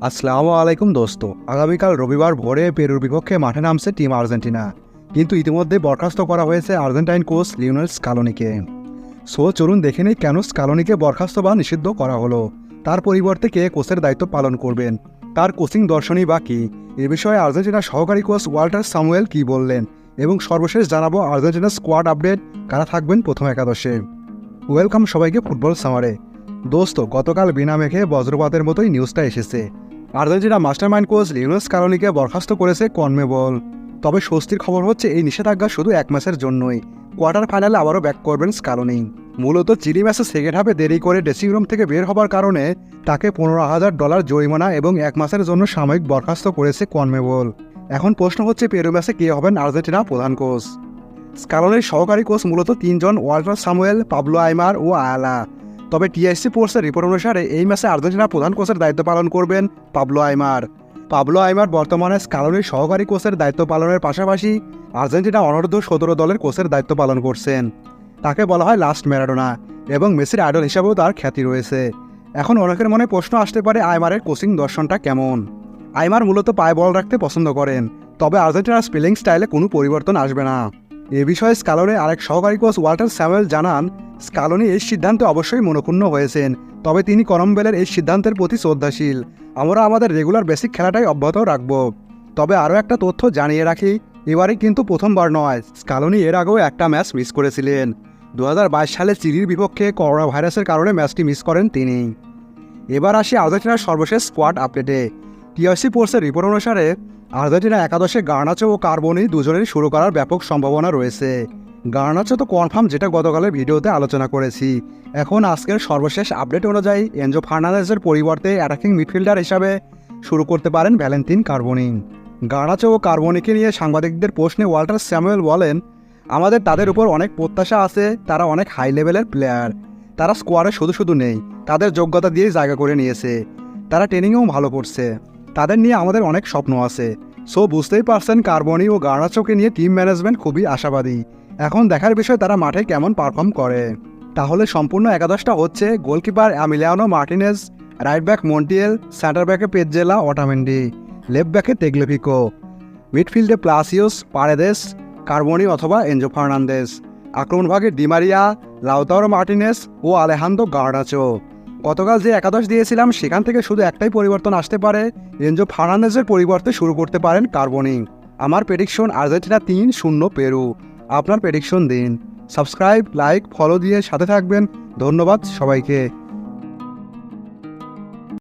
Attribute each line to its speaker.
Speaker 1: আসসালামু আলাইকুম দোস্ত। আগামীকাল রবিবার ভোরে পেরুর বিপক্ষে মাঠে নামছে টিম আর্জেন্টিনা, কিন্তু ইতিমধ্যে বরখাস্ত করা হয়েছে আর্জেন্টাইন কোচ লিওনেল স্কালোনিকে। চলুন দেখে নেই কেন স্কালোনিকে বরখাস্ত বা নিষিদ্ধ করা হলো, তার পরিবর্তে কে কোচের দায়িত্ব পালন করবেন, তার কোচিং দর্শনই বা কী, এ বিষয়ে আর্জেন্টিনার সহকারী কোচ ওয়াল্টার সামুয়েল কী বললেন, এবং সর্বশেষ জানাবো আর্জেন্টিনার স্কোয়াড আপডেট, কারা থাকবেন প্রথম একাদশে। ওয়েলকাম সবাইকে ফুটবল সামারে। দোস্ত, গতকাল বিনা মেঘে বজ্রপাতের মতোই নিউজটা এসেছে। আর্জেন্টিনা মাস্টারমাইন্ড কোচ লিওনেল স্কালোনিকে বরখাস্ত করেছে কনমেবল। তবে স্বস্তির খবর হচ্ছে এই নিষেধাজ্ঞা শুধু এক ম্যাচের জন্যই, কোয়ার্টার ফাইনালে আবারও ব্যাক করবেন স্কালোনি। মূলত চিলি ম্যাচে সেকেন্ড হাফে দেরি করে ড্রেসিং রুম থেকে বের হবার কারণে তাকে $15,000 জরিমানা এবং এক মাসের জন্য সাময়িক বরখাস্ত করেছে কনমেবল। এখন প্রশ্ন হচ্ছে পেরু ম্যাচে কে হবেন আর্জেন্টিনা প্রধান কোচ। স্কালোনির সহকারী কোচ মূলত তিনজন: ওয়াল্টার সামুয়েল, পাবলো আইমার ও আয়ালা। তবে টিআইসি স্পোর্টসের রিপোর্ট অনুসারে এই ম্যাচে আর্জেন্টিনা প্রধান কোচের দায়িত্ব পালন করবেন পাবলো আইমার। পাবলো আইমার বর্তমানে স্কালোনির সহকারী কোচের দায়িত্ব পালনের পাশাপাশি আর্জেন্টিনা অনূর্ধ্ব-17 দলের কোচের দায়িত্ব পালন করছেন। তাকে বলা হয় লাস্ট ম্যারাডোনা, এবং মেসির আইডল হিসাবেও তার খ্যাতি রয়েছে। এখন অনেকের মনে প্রশ্ন আসতে পারে, আইমারের কোচিং দর্শনটা কেমন। আইমার মূলত পায়ে বল রাখতে পছন্দ করেন, তবে আর্জেন্টিনার স্পেলিং স্টাইলে কোনো পরিবর্তন আসবে না। এ বিষয়ে স্কালোনির আরেক সহকারী কোচ ওয়াল্টার স্যামুয়েল জানান, স্কালোনি এই সিদ্ধান্তে অবশ্যই মনক্ষুণ্ণ হয়েছেন, তবে তিনি কনমেবলের এই সিদ্ধান্তের প্রতি শ্রদ্ধাশীল। আমরা আমাদের রেগুলার বেসিক খেলাটাই অব্যাহত রাখব। তবে আরও একটা তথ্য জানিয়ে রাখি, এবারে কিন্তু প্রথমবার নয়, স্কালোনি এর আগেও একটা ম্যাচ মিস করেছিলেন। 2022 সালে চিলির বিপক্ষে করোনা ভাইরাসের কারণে ম্যাচটি মিস করেন তিনি। এবার আসি আর্জেন্টিনার সর্বশেষ স্কোয়াড আপডেটে। টিআইসি স্পোর্টসের রিপোর্ট অনুসারে আর্জেন্টিনা একাদশে গার্নাচো ও কার্বনি দুজনেরই শুরু করার ব্যাপক সম্ভাবনা রয়েছে। গার্নাচো তো কনফার্ম, যেটা গতকালের ভিডিওতে আলোচনা করেছি। এখন আজকের সর্বশেষ আপডেট অনুযায়ী এনজো ফার্নান্দেজের পরিবর্তে অ্যাটাকিং মিডফিল্ডার হিসাবে শুরু করতে পারেন ভ্যালেন্তিন কার্বনি। গার্নাচো ও কার্বনিকে নিয়ে সাংবাদিকদের প্রশ্নে ওয়াল্টার স্যামুয়েল বলেন, আমাদের তাদের উপর অনেক প্রত্যাশা আছে, তারা অনেক হাই লেভেলের প্লেয়ার। তারা স্কোয়াডে শুধু নেই, তাদের যোগ্যতা দিয়েই জায়গা করে নিয়েছে। তারা ট্রেনিংয়েও ভালো করছে। তাদের নিয়ে আমাদের অনেক স্বপ্ন আছে। বুঝতেই পারছেন, কার্বনি ও গার্নাচোকে নিয়ে টিম ম্যানেজমেন্ট খুবই আশাবাদী। এখন দেখার বিষয় তারা মাঠে কেমন পারফর্ম করে। তাহলে সম্পূর্ণ একাদশটা হচ্ছে: goalkeeper Emiliano Martinez, right back Montiel, centre ব্যাকে পেজ্জেলা অটামেন্ডি, লেফট ব্যাকে তেগলেফিকো, মিডফিল্ডে প্লাসিওস, পারেদেস, কার্বনি অথবা এনজো ফার্নান্দেজ, আক্রমণভাগে ডিমারিয়া, লাউতারো মার্টিনেজ ও আলেহান্দ্রো গার্নাচো। গতকাল যে একাদশ দিয়েছিলাম সেখান থেকে শুধু একটাই পরিবর্তন আসতে পারে, এনজো ফার্নান্দেজের পরিবর্তে শুরু করতে পারেন কার্বনি। আমার প্রেডিকশন আর্জেন্টিনা 3-0 পেরু। আপনার প্রেডিকশন দিন। সাবস্ক্রাইব, লাইক, ফলো দিয়ে সাথে থাকবেন। ধন্যবাদ সবাইকে।